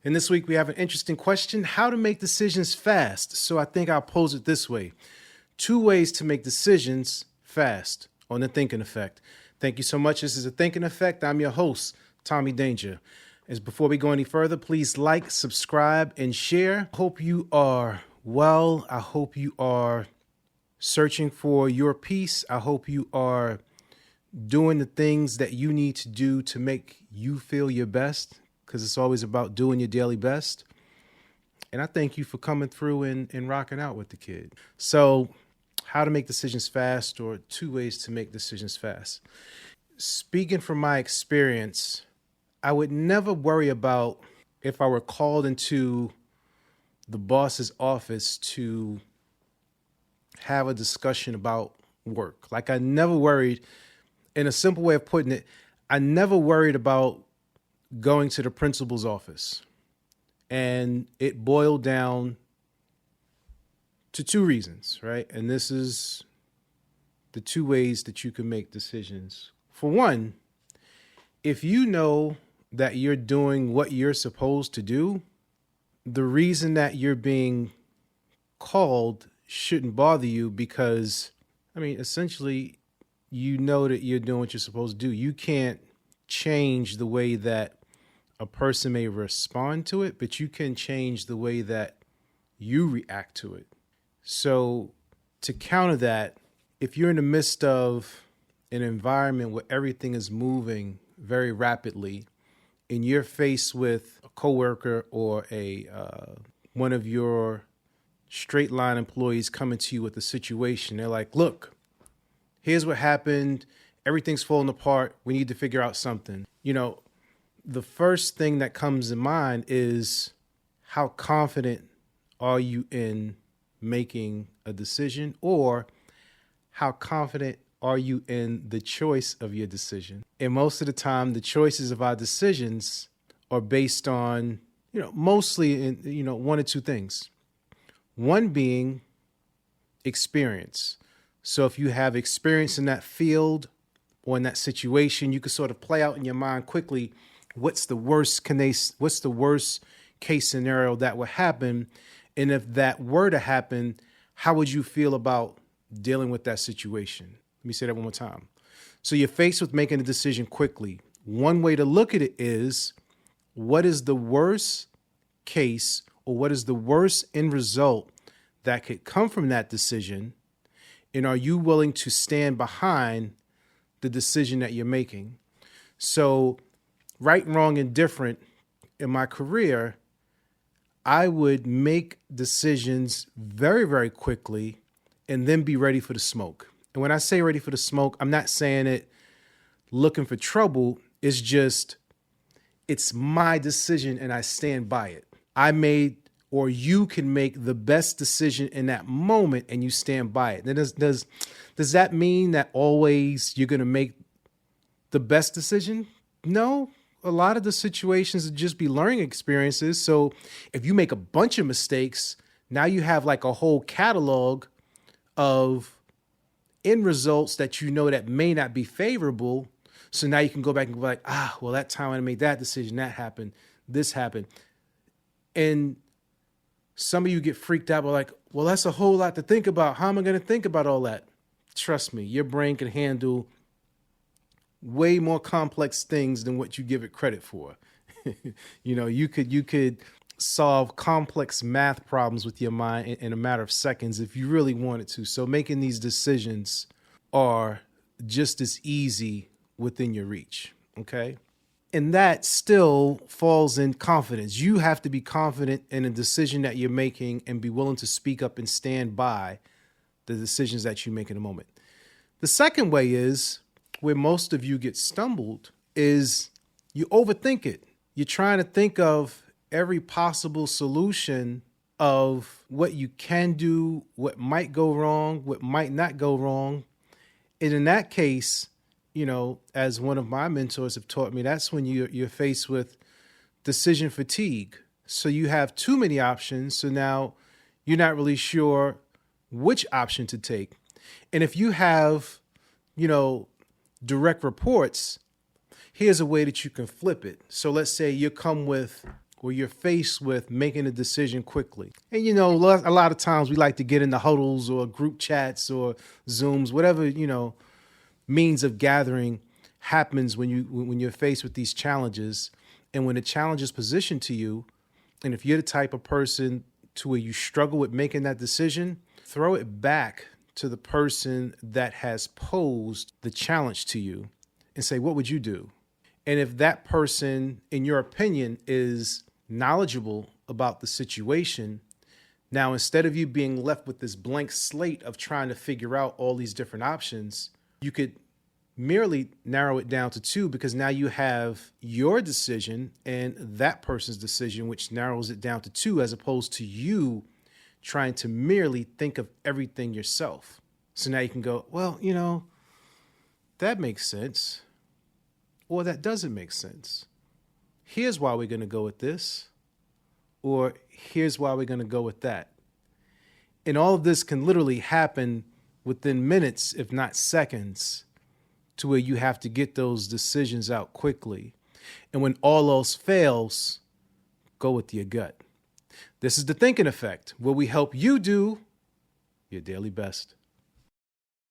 And this week we have an interesting question: how to make decisions fast. So I think I'll pose it this way: 2 ways to make decisions fast on the Thinking Effect. Thank you so much. This is the Thinking Effect. I'm your host, Tommy Danger. As before we go any further, please like, subscribe, and share. Hope you are well. I hope you are searching for your peace. I hope you are doing the things that you need to do to make you feel your best, because it's always about doing your daily best. And I thank you for coming through and rocking out with the kid. So, how to make decisions fast, or 2 ways to make decisions fast. Speaking from my experience, I would never worry about if I were called into the boss's office to have a discussion about work. Like, I never worried, in a simple way of putting it, I never worried about going to the principal's office. And it boiled down to 2 reasons, right? And this is the 2 ways that you can make decisions. For one, if you know that you're doing what you're supposed to do, the reason that you're being called shouldn't bother you, because, essentially, you know that you're doing what you're supposed to do. You can't change the way that a person may respond to it, but you can change the way that you react to it. So to counter that, if you're in the midst of an environment where everything is moving very rapidly, and you're faced with a coworker or one of your straight line employees coming to you with a situation, they're like, look, here's what happened. Everything's falling apart. We need to figure out something. The first thing that comes in mind is, how confident are you in making a decision, or how confident are you in the choice of your decision? And most of the time, the choices of our decisions are based on, mostly in, 1 or 2 things. One being experience. So if you have experience in that field or in that situation, you can sort of play out in your mind quickly, what's the worst case scenario that would happen? And if that were to happen, how would you feel about dealing with that situation? Let me say that one more time. So you're faced with making a decision quickly. One way to look at it is, what is the worst case, or what is the worst end result that could come from that decision? And are you willing to stand behind the decision that you're making? So right, wrong, and different, in my career, I would make decisions very, very quickly and then be ready for the smoke. And when I say ready for the smoke, I'm not saying it looking for trouble. It's just, it's my decision and I stand by it. You can make the best decision in that moment and you stand by it. Then does that mean that always you're going to make the best decision? No. A lot of the situations would just be learning experiences. So if you make a bunch of mistakes, now you have like a whole catalog of end results that that may not be favorable. So now you can go back and go like, that time I made that decision, that happened, this happened. And some of you get freaked out, but like, well, that's a whole lot to think about. How am I going to think about all that? Trust me, your brain can handle way more complex things than what you give it credit for. You could solve complex math problems with your mind in a matter of seconds if you really wanted to. So making these decisions are just as easy within your reach. Okay. And that still falls in confidence. You have to be confident in a decision that you're making and be willing to speak up and stand by the decisions that you make in a moment. The second way is, where most of you get stumbled, is you overthink it. You're trying to think of every possible solution of what you can do, what might go wrong, what might not go wrong. And in that case, as one of my mentors have taught me, that's when you're faced with decision fatigue. So you have too many options. So now you're not really sure which option to take. And if you have, direct reports, here's a way that you can flip it. So let's say you come with where you're faced with making a decision quickly. And, you know, a lot of times we like to get into huddles or group chats or Zooms, whatever, you know, means of gathering happens when you're faced with these challenges. And when a challenge is positioned to you, and if you're the type of person to where you struggle with making that decision, throw it back to the person that has posed the challenge to you and say, what would you do? And if that person, in your opinion, is knowledgeable about the situation, now instead of you being left with this blank slate of trying to figure out all these different options, you could merely narrow it down to two, because now you have your decision and that person's decision, which narrows it down to two, as opposed to you trying to merely think of everything yourself. So now you can go, well, you know, that makes sense. Or that doesn't make sense. Here's why we're going to go with this. Or here's why we're going to go with that. And all of this can literally happen within minutes, if not seconds, to where you have to get those decisions out quickly. And when all else fails, go with your gut. This is the Thinking Effect, where we help you do your daily best.